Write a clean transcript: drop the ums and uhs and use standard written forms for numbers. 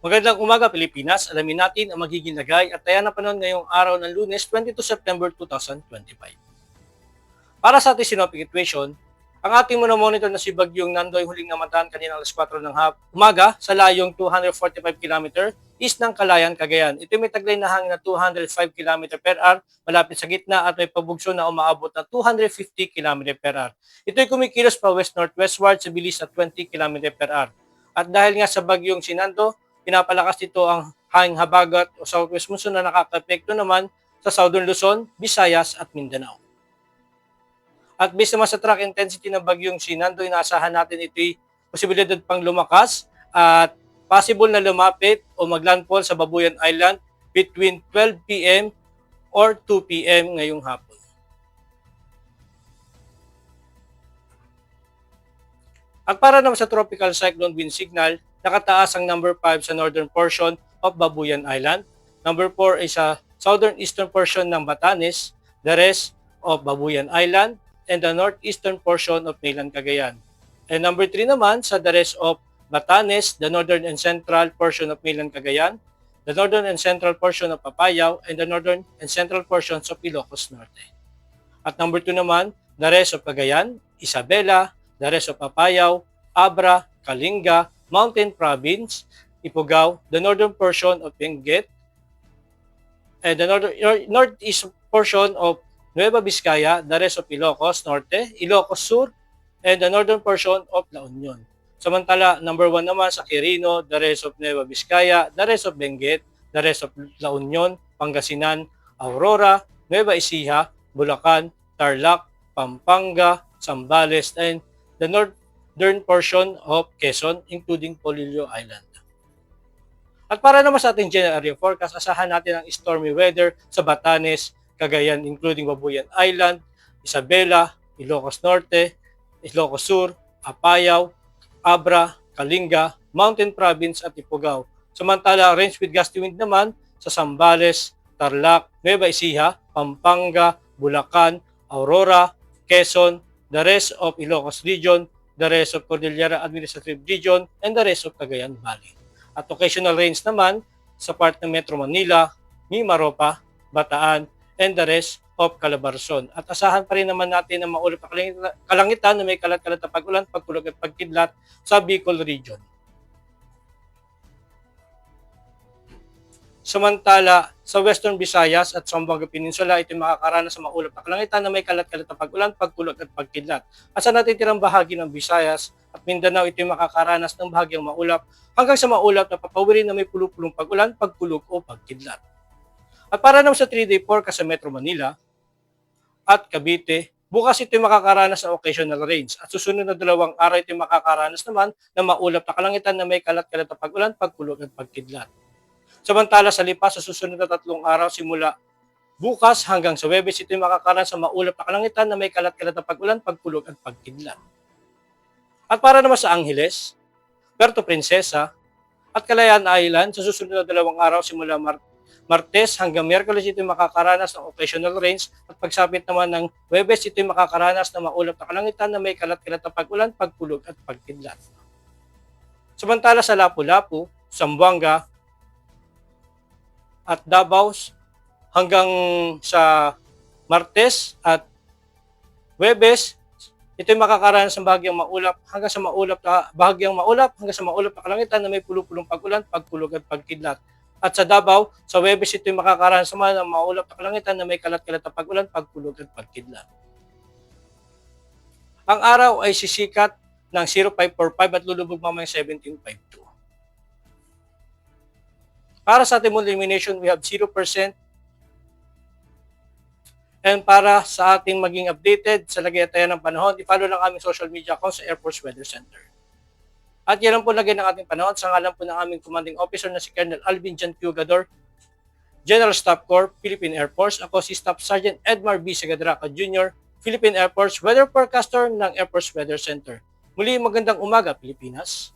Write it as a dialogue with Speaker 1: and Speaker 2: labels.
Speaker 1: Magandang umaga, Pilipinas. Alamin natin ang magiging lagay at taya ng panahon ngayong araw ng Lunes, 22 September 2025. Para sa ating synoptic situation, ang ating monitor na si Bagyong Nandoy huling namatahan kanina alas 4 ng umaga sa layong 245 km east ng Calayan, Cagayan. Ito may taglay na hangin na 205 km per hour malapit sa gitna at may pabugso na umaabot na 250 km per hour. Ito ay kumikilos pa west-northwestward sa bilis na 20 km per hour. At dahil nga sa Bagyong Sinando, pinapalakas dito ang hanging habagat o southwest monsoon na nakaka-epekto naman sa Southern Luzon, Visayas at Mindanao. At based naman sa track intensity ng Bagyong Sinando, inaasahan natin ito'y posibilidad pang lumakas at possible na lumapit o maglandfall sa Babuyan Island between 12 p.m. or 2 p.m. ngayong hapon. At para naman sa tropical cyclone wind signal, nakataas ang number 5 sa northern portion of Babuyan Island. Number 4 ay sa southern eastern portion ng Batanes, the rest of Babuyan Island, and the northeastern portion of mainland Cagayan. And number 3 naman sa the rest of Batanes, the northern and central portion of mainland Cagayan, the northern and central portion of Papayao, and the northern and central portions of Ilocos Norte. At number 2 naman, the rest of Cagayan, Isabela, the rest of Papayao, Abra, Kalinga, Mountain Province, Ifugao, the northern portion of Benguet, and the northeast portion of Nueva Vizcaya, the rest of Ilocos Norte, Ilocos Sur, and the northern portion of La Union. Samantala, number 1 naman sa Quirino, the rest of Nueva Vizcaya, the rest of Benguet, the rest of La Union, Pangasinan, Aurora, Nueva Ecija, Bulacan, Tarlac, Pampanga, Zambales, and the northern portion of Quezon, including Polillo Island. At para naman sa ating general area forecast, asahan natin ang stormy weather sa Batanes, Cagayan, including Babuyan Island, Isabela, Ilocos Norte, Ilocos Sur, Apayao, Abra, Kalinga, Mountain Province at Ifugao. Samantala, range with gusty wind naman sa Zambales, Tarlac, Nueva Ecija, Pampanga, Bulacan, Aurora, Quezon, the rest of Ilocos Region, the rest of Cordillera Administrative Region, and the rest of Cagayan Valley. At occasional rains naman sa part ng Metro Manila, Mimaropa, Bataan, and the rest of Calabarzon. At asahan pa rin naman natin ang maulap na kalangitan na may kalat-kalat na pag-ulan, pagkulog at pagkidlat sa Bicol Region. Samantala, sa Western Visayas at Zamboanga Peninsula, ito makakaranas sa maulap na kalangitan na may kalat-kalat na pag-ulan, pagkulog at pagkidlat. At sa natitirang bahagi ng Visayas at Mindanao, ito makakaranas ng bahagyang maulap hanggang sa maulap na papawirin na may pulupulong pag-ulan, pagkulog o pagkidlat. At para naman sa 3-day forecast sa Metro Manila at Cavite, bukas ito makakaranas ng occasional rains at susunod na 2 araw ito makakaranas naman ng maulap na kalangitan na may kalat-kalat na pag-ulan, pagkulog at pagkidlat. Samantala sa lipas sa susunod na 3 araw simula bukas hanggang sa Huwebes, ito makakaranas ng maulap na kalangitan na may kalat-kalat na pag-ulan, pagkulog at pagkidlat. At para naman sa Angeles, Puerto Princesa at Calayan Island, sa susunod na 2 araw simula Martes hanggang Miyerkules, ito makakaranas ng occasional rains at pagsapit naman ng Huwebes, ito makakaranas ng maulap na kalangitan na may kalat-kalat na pag-ulan, pagkulog at pagkidlat. Samantala sa Lapu-Lapu, Zamboanga at Davao hanggang sa Martes at Huwebes, ito makakaranas ng bahagyang maulap hanggang sa maulap na kalangitan na may pulupulong pag-ulan, pagkulog at pagkidlat. At sa Davao, sa Huwebes, ito makakaranas naman ng maulap na kalangitan na may kalat-kalat na pag-ulan, pagkulog at pagkidlat. Ang araw ay sisikat ng 0545 at lulubog mamayang 1752. Para sa ating moon illumination, we have 0%. And para sa ating maging updated sa lagay at ng panahon, i-follow lang aming social media accounts sa Air Force Weather Center. At yan lang po lagay ng ating panahon sa ngalan po ng aming commanding officer na si Colonel Alvin Jan Pugador, General Staff Corps, Philippine Air Force. Ako si Staff Sergeant Edmar B. Sagadraca Jr., Philippine Air Force Weather Forecaster ng Air Force Weather Center. Muli magandang umaga, Pilipinas.